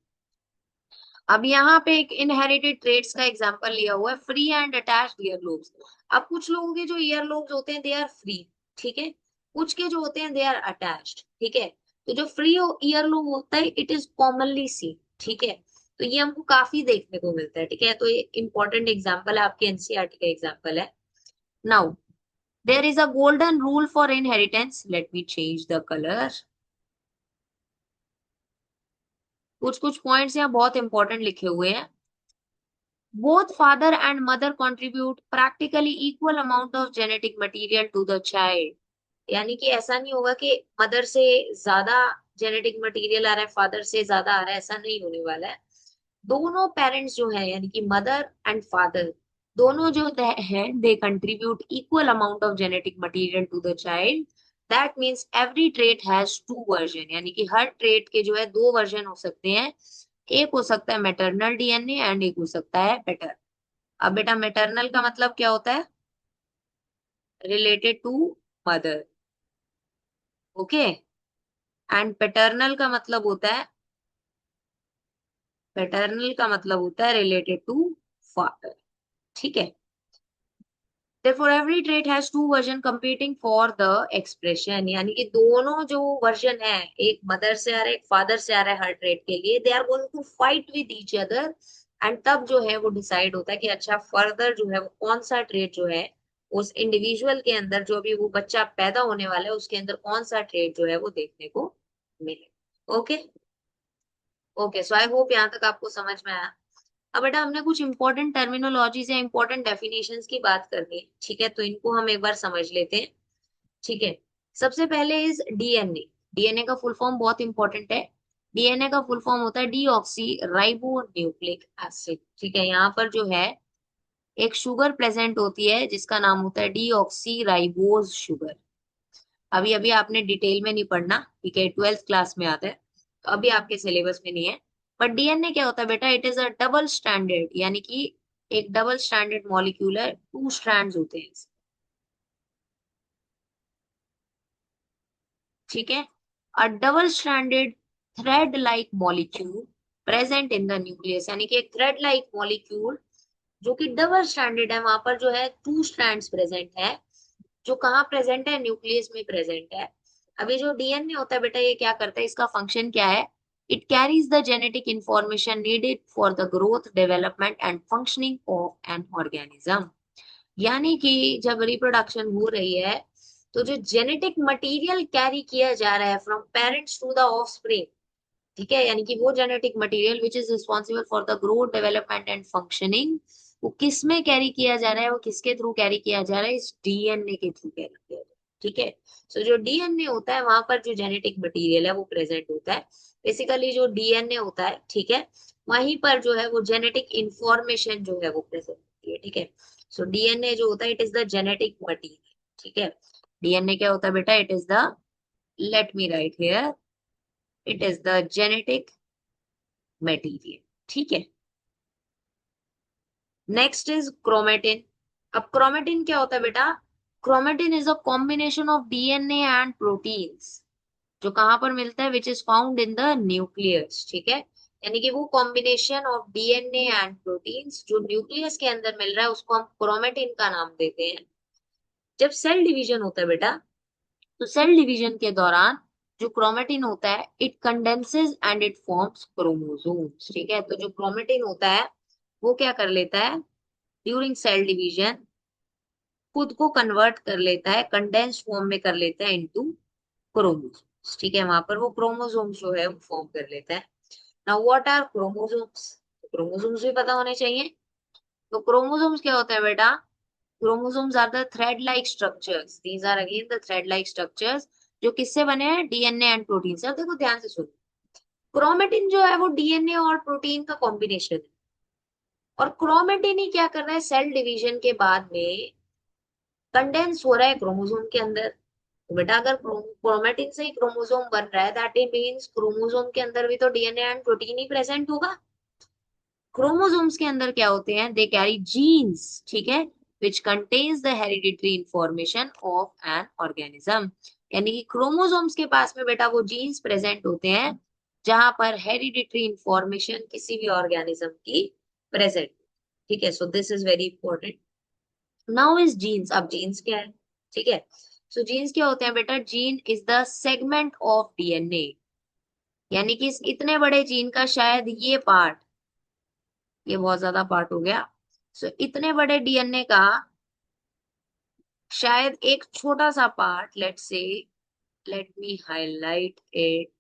अब यहाँ पे एक इनहेरिटेड ट्रेट्स का एग्जांपल लिया हुआ है, free and attached year lobes. अब कुछ लोगों के जो ईयर लोब्स होते हैं दे आर फ्री. ठीक है, कुछ के जो होते हैं दे आर अटैच्ड. ठीक है, तो जो फ्री ईयर लोब होता है इट इज कॉमनली सी. ठीक है, तो ये हमको काफी देखने को मिलता है. ठीक है, तो ये इंपॉर्टेंट एग्जाम्पल है, आपके एनसीईआरटी का एग्जाम्पल है. Now there is a golden rule for inheritance. Let me change the colour. कुछ कुछ पॉइंट्स यहाँ बहुत इंपॉर्टेंट लिखे हुए हैं. Both father and mother contribute practically equal amount of genetic material to the child. यानी कि ऐसा नहीं होगा कि मदर से ज्यादा जेनेटिक मटेरियल आ रहा है, फादर से ज्यादा आ रहा है, ऐसा नहीं होने वाला है. दोनों पेरेंट्स जो है, यानी कि मदर एंड फादर, दोनों जो है they contribute equal amount of genetic material to the child. That means every trait has two version, यानी कि हर ट्रेट के जो है दो वर्जन हो सकते हैं. एक हो सकता है मैटरनल डीएनए एंड एक हो सकता है पैटर्न. अब बेटा मैटरनल का मतलब क्या होता है? Related to mother. Okay, and paternal का मतलब होता है, पैटर्नल का मतलब होता है रिलेटेड टू फादर. ठीक है, therefore every trait has two version competing for the expression. यानी कि दोनों जो वर्जन है, एक मदर से आ रहा है एक फादर से आ रहा है, हर ट्रेट के लिए they are going to fight with each other. And तब जो है वो डिसाइड होता है कि अच्छा फर्दर जो है वो कौन सा ट्रेट जो है उस इंडिविजुअल के अंदर, जो भी वो बच्चा पैदा होने वाला है उसके अंदर कौन सा ट्रेट जो है वो देखने को मिले. Okay, okay, so I hope यहाँ तक आपको समझ में आया. अब बेटा हमने कुछ इंपॉर्टेंट टर्मिनोलॉजीज या इंपॉर्टेंट डेफिनेशंस की बात करनी है. ठीक है, तो इनको हम एक बार समझ लेते हैं. ठीक है, सबसे पहले इज डीएनए. डीएनए का फुल फॉर्म बहुत इंपॉर्टेंट है. डीएनए का फुल फॉर्म होता है डीऑक्सी राइबो न्यूक्लिक एसिड. ठीक है, यहाँ पर जो है एक शुगर प्रेजेंट होती है जिसका नाम होता है डीऑक्सी राइबोज शुगर. अभी अभी आपने डिटेल में नहीं पढ़ना. ठीक है, 12th क्लास में आता है, तो अभी आपके सिलेबस में नहीं है. बट डीएनए क्या होता है बेटा? It is a double standard, यानी कि एक डबल स्टैंडर्ड मॉलिक्यूल है, टू स्ट्रैंड्स होते हैं. ठीक है, अ double standard thread like molecule present in the nucleus. यानी कि एक थ्रेड लाइक मॉलिक्यूल जो कि डबल स्टैंडर्ड है, वहां पर जो है टू स्ट्रैंड्स प्रेजेंट है, जो कहाँ प्रेजेंट है? न्यूक्लियस में प्रेजेंट है. अभी जो डीएनए होता है बेटा, ये क्या करता है, इसका फंक्शन क्या है? It carries the genetic information needed for the growth development and functioning of an organism. यानी कि जब रिप्रोडक्शन हो रही है तो जो जेनेटिक मटेरियल कैरी किया जा रहा है from parents to the offspring. ठीक है, यानी कि वो genetic material which is responsible for the growth development and functioning, वो किस में कैरी किया जा रहा है? वो किसके थ्रू कैरी किया जा रहा है? इस डीएनए के थ्रू कैरी किया जा रहा है. ठीक है, सो जो डीएनए होता है वहां पर जो जेनेटिक मटेरियल है वो प्रेजेंट होता है. बेसिकली जो डीएनए होता है, ठीक है, वहीं पर जो है वो जेनेटिक इंफॉर्मेशन जो है वो प्रेजेंट होती है. ठीक है, सो डीएनए जो होता है it is the genetic material. ठीक है, डीएनए क्या होता है बेटा? It is the, let me right here, it is the genetic material. ठीक है, नेक्स्ट इज क्रोमेटिन। अब क्रोमेटिन क्या होता है बेटा? Chromatin is a combination of DNA and proteins, जो कहां पर मिलता है, which is found in the nucleus. ठीक है, यानी कि वो combination of DNA and proteins जो न्यूक्लियस के अंदर मिल रहा है उसको हम क्रोमेटिन का नाम देते हैं। जब सेल डिवीजन होता है बेटा, तो सेल डिवीजन के दौरान जो क्रोमेटिन होता है it condenses and it forms chromosomes. ठीक है, तो जो क्रोमेटिन होता है वो क्या कर लेता है ड्यूरिंग सेल डिवीजन, खुद को कन्वर्ट कर लेता है, कंडेंस्ड फॉर्म में कर लेता है इनटू क्रोमोसोम्स। ठीक है, वहां पर वो क्रोमोसोम्स जो है वो फॉर्म कर लेता है। Now what are chromosomes? Chromosomes भी पता होने चाहिए। तो क्रोमोसोम्स क्या होता है बेटा? Chromosomes are the thread like structures, these are again the thread like structures जो किससे बने हैं, डीएनए एंड प्रोटीन से। अब देखो ध्यान से सुनो, क्रोमेटिन जो है वो डीएनए और प्रोटीन का कॉम्बिनेशन है, और क्रोमेटिन ही क्या कर रहा है सेल डिवीजन के बाद में कंडेंस हो रहा है क्रोमोसोम के अंदर। तो बेटा अगर क्रोमेटिन से ही क्रोमोसोम बन रहा है दैट इट मींस क्रोमोसोम के अंदर भी तो DNA and protein he present होगा। क्रोमोसोम्स के अंदर क्या होते हैं, दे कैरी जीन्स। ठीक है, which contains the hereditary information of an organism. यानी कि क्रोमोसोम्स के पास में बेटा वो जीन्स प्रेजेंट होते हैं जहां पर हेरिडिटरी इंफॉर्मेशन किसी भी ऑर्गेनिज्म की प्रेजेंट। ठीक है, so this is very important. Now is genes, अब जीन्स क्या है? ठीक है, सो जीन्स क्या होते हैं बेटा? Gene is the segment of DNA, यानी कि इस इतने बड़े जीन का शायद ये पार्ट, ये बहुत ज्यादा पार्ट हो गया। सो इतने बड़े डीएनए का शायद एक छोटा सा part, let say, let me highlight it,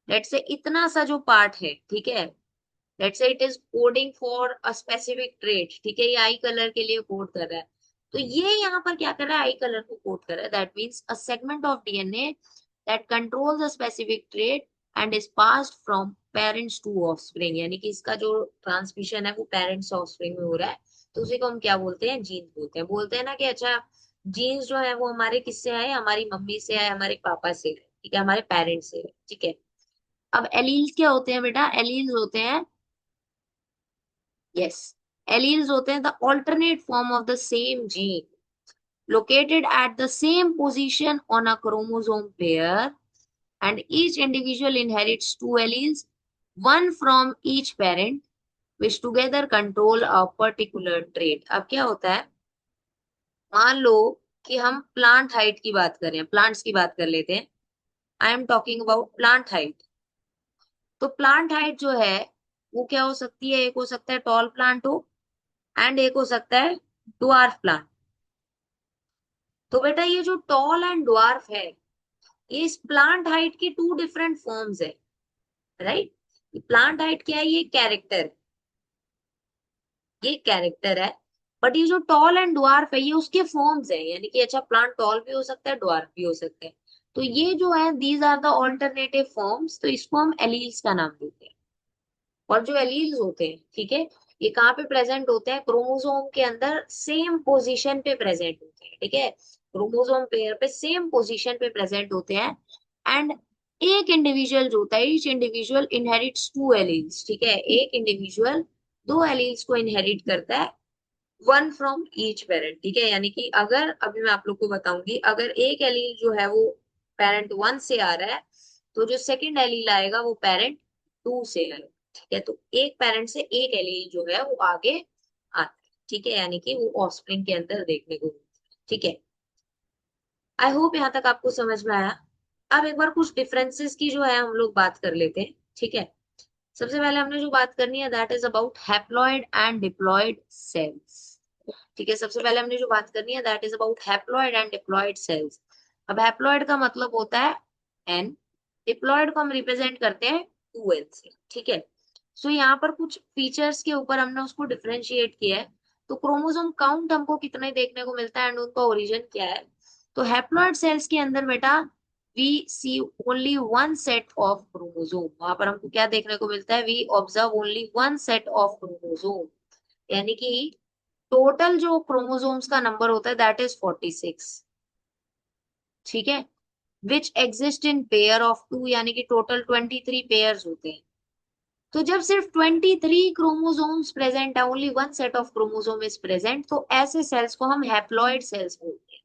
let say इतना सा जो पार्ट है, ठीक है, लेट से it is coding for a specific trait. ठीक है, ये आई कलर के लिए कोड कर रहा है, तो ये यहाँ पर क्या कर रहा है, आई कलर को कोड कर रहा है। That means a segment of DNA that controls a specific trait and is passed from parents to offspring, यानी कि इसका जो ट्रांसमिशन है वो पेरेंट्स ऑफस्प्रिंग में हो रहा है। तो उसी को हम क्या बोलते हैं, जीन बोलते हैं ना कि अच्छा जीन्स जो है वो हमारे किससे आए, हमारी मम्मी से आए, हमारे पापा से आए, ठीक है, हमारे पेरेंट्स से आए। ठीक है, अब एलील्स क्या होते हैं बेटा? एलील्स होते हैं, यस, एलील्स होते हैं the alternate form of the same gene located at the same position on a chromosome pair, and each individual inherits two alleles, one from each parent, which together control a particular trait। अब क्या होता है, मान लो कि हम plant height की बात करें, प्लांट्स की बात कर लेते हैं। I am talking about plant height. तो प्लांट हाइट जो है वो क्या हो सकती है, एक हो सकता है टॉल प्लांट हो, एंड एक हो सकता है डुआर्फ प्लांट। तो बेटा ये जो टॉल एंड ड्वार्फ है, ये इस प्लांट हाइट की टू डिफरेंट फॉर्म्स है, राइट। प्लांट हाइट क्या है, ये कैरेक्टर है, बट ये जो टॉल एंड ड्वार्फ है ये उसके फॉर्म्स है, यानी कि अच्छा प्लांट टॉल भी हो सकता है, ड्वार्फ भी हो सकता है। तो ये जो है these are the alternative forms, तो इसको हम एलील्स का नाम देते हैं। और जो एलील्स होते हैं, ठीक है, ये कहाँ पे प्रेजेंट होते हैं, क्रोमोसोम के अंदर सेम पोजीशन पे प्रेजेंट होते हैं। ठीक है, क्रोमोसोम पेयर पे सेम पोजीशन पे प्रेजेंट होते हैं, एंड एक इंडिविजुअल जो होता है, each individual inherits two alleles. ठीक है, एक इंडिविजुअल दो एलील्स को इनहेरिट करता है, वन फ्रॉम ईच पेरेंट। ठीक है, यानी कि अगर अभी मैं आप लोग को बताऊंगी, अगर एक एलील जो है वो पेरेंट वन से आ रहा है, तो जो सेकंड एलील आएगा वो पेरेंट टू से आएगा। ठीक है, तो एक पेरेंट से एक एलील जो है वो आगे आता है। ठीक है, यानी कि वो ऑफस्प्रिंग के अंदर देखने को मिलता है। ठीक है, आई होप यहाँ तक आपको समझ में आया। अब एक बार कुछ डिफरेंसेस की जो है हम लोग बात कर लेते हैं। ठीक है, सबसे पहले हमने जो बात करनी है that is about haploid and diploid sales. ठीक है, सबसे पहले हमने जो बात करनी है that is about haploid and diploid sales. अब हैप्लॉइड का मतलब होता है एन, डिप्लॉइड को हम रिप्रेजेंट करते हैं 2n से। ठीक है, सो यहाँ पर कुछ फीचर्स के ऊपर हमने उसको डिफरेंशिएट किया है। तो क्रोमोसोम काउंट हमको कितने देखने को मिलता है एंड उनका ओरिजिन क्या है। तो हैप्लॉइड सेल्स के अंदर बेटा we see only one set of chromosome, वहां पर हमको क्या देखने को मिलता है, we observe only one set of chromosome, यानी कि टोटल जो क्रोमोसोम्स का नंबर होता है दैट इज 46। ठीक है, which exist in pair of two, यानी कि टोटल 23 पेयर्स होते हैं। तो जब सिर्फ 23 क्रोमोसोम्स प्रेजेंट है, only one set of chromosome is present, तो ऐसे सेल्स को हम हैप्लॉइड सेल्स बोलते हैं।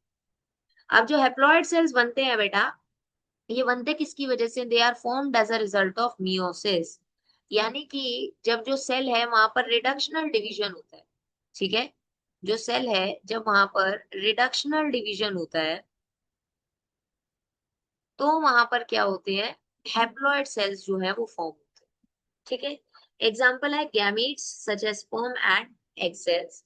अब जो हैप्लॉइड सेल्स बनते हैं बेटा, ये बनते किसकी वजह से? They are formed as a result of meiosis, यानी कि जब जो सेल है वहां पर रिडक्शनल डिवीजन होता है, ठीक है, जो सेल है जब वहां पर रिडक्शनल डिवीजन होता है, तो वहां पर क्या होते हैं? हैप्लॉइड सेल्स जो है वो फॉर्म होते हैं, ठीक है। एग्जाम्पल है gametes such as sperm and egg cells.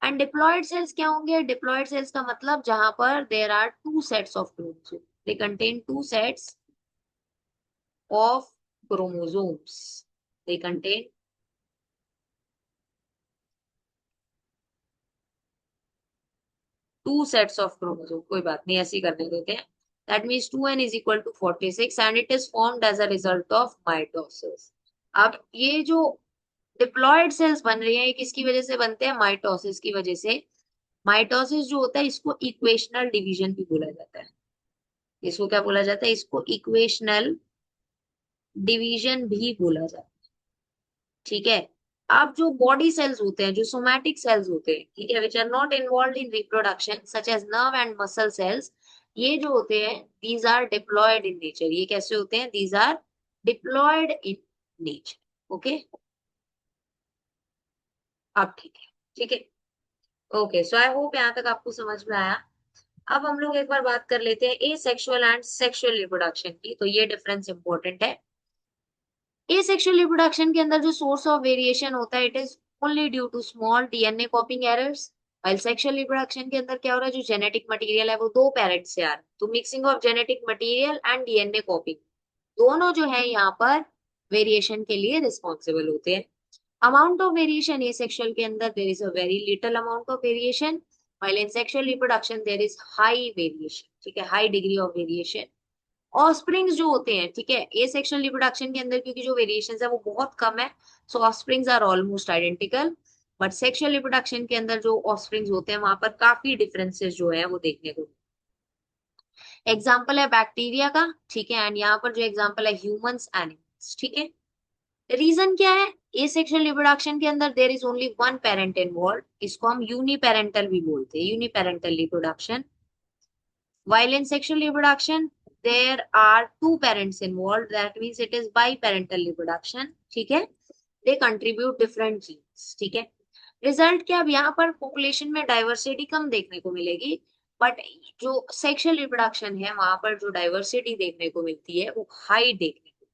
And diploid cells क्या होंगे? डिप्लॉयड सेल्स का मतलब जहां पर there are two sets of chromosome, they contain two sets of chromosomes. They contain two sets of chromosome. कोई बात नहीं, ऐसे ही करने देते हैं. That means 2n is equal to 46 and it is formed as a result of mitosis. अब ये जो डिप्लॉयड सेल्स बन रही है, ये किसकी वजह से बनते हैं? माइटोसिस की वजह से। माइटोसिस जो होता है इसको इक्वेशनल डिवीजन भी बोला जाता है। इसको क्या बोला जाता है? इसको इक्वेशनल डिवीजन भी बोला जाता है, ठीक है। अब जो बॉडी सेल्स होते हैं, जो सोमैटिक सेल्स होते हैं, ठीक है, which are not involve in reproduction such as nerve and muscle cells, ये जो होते हैं these are diploid in nature. ये कैसे होते हैं? These are diploid in nature. Okay, अब ठीक है, ठीक है। ओके, सो आई होप यहाँ तक आपको समझ में आया। अब हम लोग एक बार बात कर लेते हैं asexual and sexual reproduction की, तो ये डिफरेंस इंपॉर्टेंट है। एसेक्सुअल रिप्रोडक्शन के अंदर जो सोर्स ऑफ वेरिएशन होता है, it is only due to small DNA copying errors. While sexual reproduction के अंदर क्या हो रहा है? जो जेनेटिक मटेरियल है वो दो पेरेंट्स से आ रहा है, तो mixing of genetic material and DNA कॉपिंग, दोनों जो है यहाँ पर वेरिएशन के लिए रिस्पॉन्सिबल होते हैं। अमाउंट ऑफ वेरिएशन एसेक्सुअल के अंदर there is a very little amount of variation, while in sexual reproduction there is high variation, ठीक है, high degree of variation. Offsprings जो होते हैं, ठीक है, ए सेक्सुअल रिप्रोडक्शन के अंदर क्योंकि जो वेरिएशंस है वो बहुत कम है, so offsprings are almost identical. But sexual reproduction के अंदर जो ऑस्प्रिंग्स होते हैं वहां पर काफी डिफरेंसेस जो है वो देखने को। एग्जाम्पल है बैक्टीरिया का, ठीक है, एंड यहाँ पर जो एग्जाम्पल है ह्यूमंस, एनिमल्स, ठीक है। रीजन क्या है? ए सेक्सुअल रिप्रोडक्शन के अंदर there is only one parent involve, इसको हम यूनिपेरेंटल भी बोलते हैं, uniparental reproduction. While in sexual reproduction, there are two parents involved. That means it is biparental reproduction. ठीक है, they contribute different genes. ठीक है, रिजल्ट क्या? अब यहाँ पर पॉपुलेशन में डाइवर्सिटी कम देखने को मिलेगी, बट जो सेक्सुअल रिप्रोडक्शन है वहां पर जो डाइवर्सिटी देखने को मिलती है वो हाई देखने को।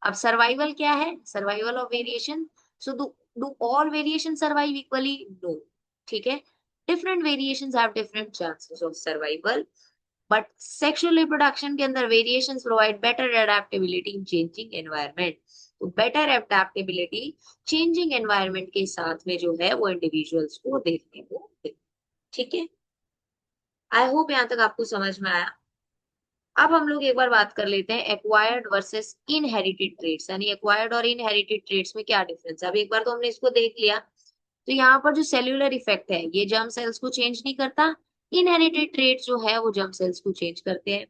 अब सर्वाइवल क्या है? Survival of variation. So do all variation survive equally? No, ठीक है, different variations have different chances of survival, but sexual reproduction के अंदर variations provide better adaptability in changing environment. तो बेटर एडेप्टेबिलिटी चेंजिंग एनवायरनमेंट के साथ में जो है वो इंडिविजुअल्स को देखने को मिलती है, ठीक है। आई होप यहाँ तक आपको समझ में आया। अब हम लोग एक बार बात कर लेते हैं एक्वायर्ड वर्सेस इनहेरिटेड ट्रेट्स, यानी एक्वायर्ड और इनहेरिटेड ट्रेट्स में क्या डिफरेंस है। अब एक बार तो हमने इसको देख लिया, तो यहाँ पर जो सेल्यूलर इफेक्ट है ये जर्म सेल्स को चेंज नहीं करता, इनहेरिटेड ट्रेट्स जो है वो जर्म सेल्स को चेंज करते हैं।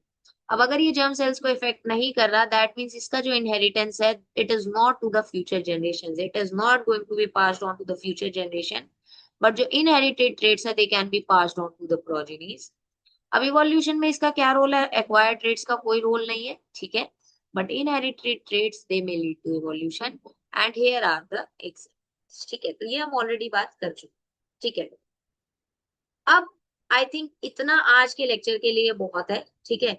अब अगर ये जर्म सेल्स को इफेक्ट नहीं कर रहा, दैट मीन्स इसका जो इनहेरिटेंस है it is not to the future generation, it is not going to be passed on to the future generation, but जो इनहेरिटेड ट्रेट्स है they can be passed on to the progenies. अब evolution में इसका क्या role है? Acquired traits का कोई role नहीं है, ठीक है, but inherited traits they may lead to evolution and here are the examples, ठीक है। तो ये हम ऑलरेडी बात कर चुके, ठीक है। अब आई थिंक इतना आज के लेक्चर के लिए बहुत है, ठीक है।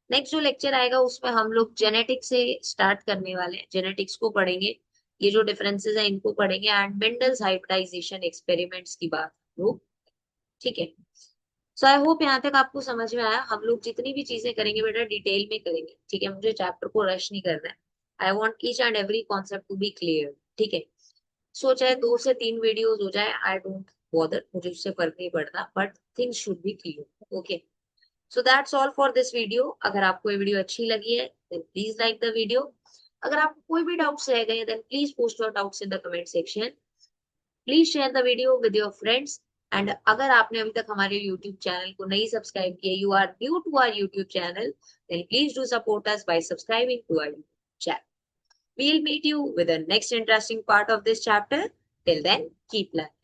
नेक्स्ट जो लेक्चर आएगा उसमें हम लोग जेनेटिक्स से स्टार्ट करने वाले हैं, जेनेटिक्स को पढ़ेंगे, ये जो डिफरेंसेस हैं इनको पढ़ेंगे एंड मेंडल्स हाइब्रिडाइजेशन एक्सपेरिमेंट्स की बात लोग, ठीक है। सो आई होप यहाँ तक आपको समझ में आया। हम लोग जितनी भी चीजें करेंगे बेटा डिटेल में करेंगे, ठीक है, मुझे चैप्टर को रश नहीं करना है। I want each and every concept to be clear, ठीक है। सो चाहे 2 से 3 वीडियोस हो जाए, आई डोंट बॉदर, मुझे उससे फर्क नहीं पड़ता, but things should be clear. Okay, so that's all for this video. अगर आपको ये वीडियो अच्छी लगी है then please like the video. अगर आपको कोई भी डाउट्स रह गए then please post your doubts in the comment section. Please share the video with your friends and अगर आपने अभी तक हमारे YouTube चैनल को नहीं सब्सक्राइब किया, you are new to our YouTube channel, then please do support us by subscribing to our YouTube channel. We'll meet you with the next interesting part of this chapter. Till then, keep learning.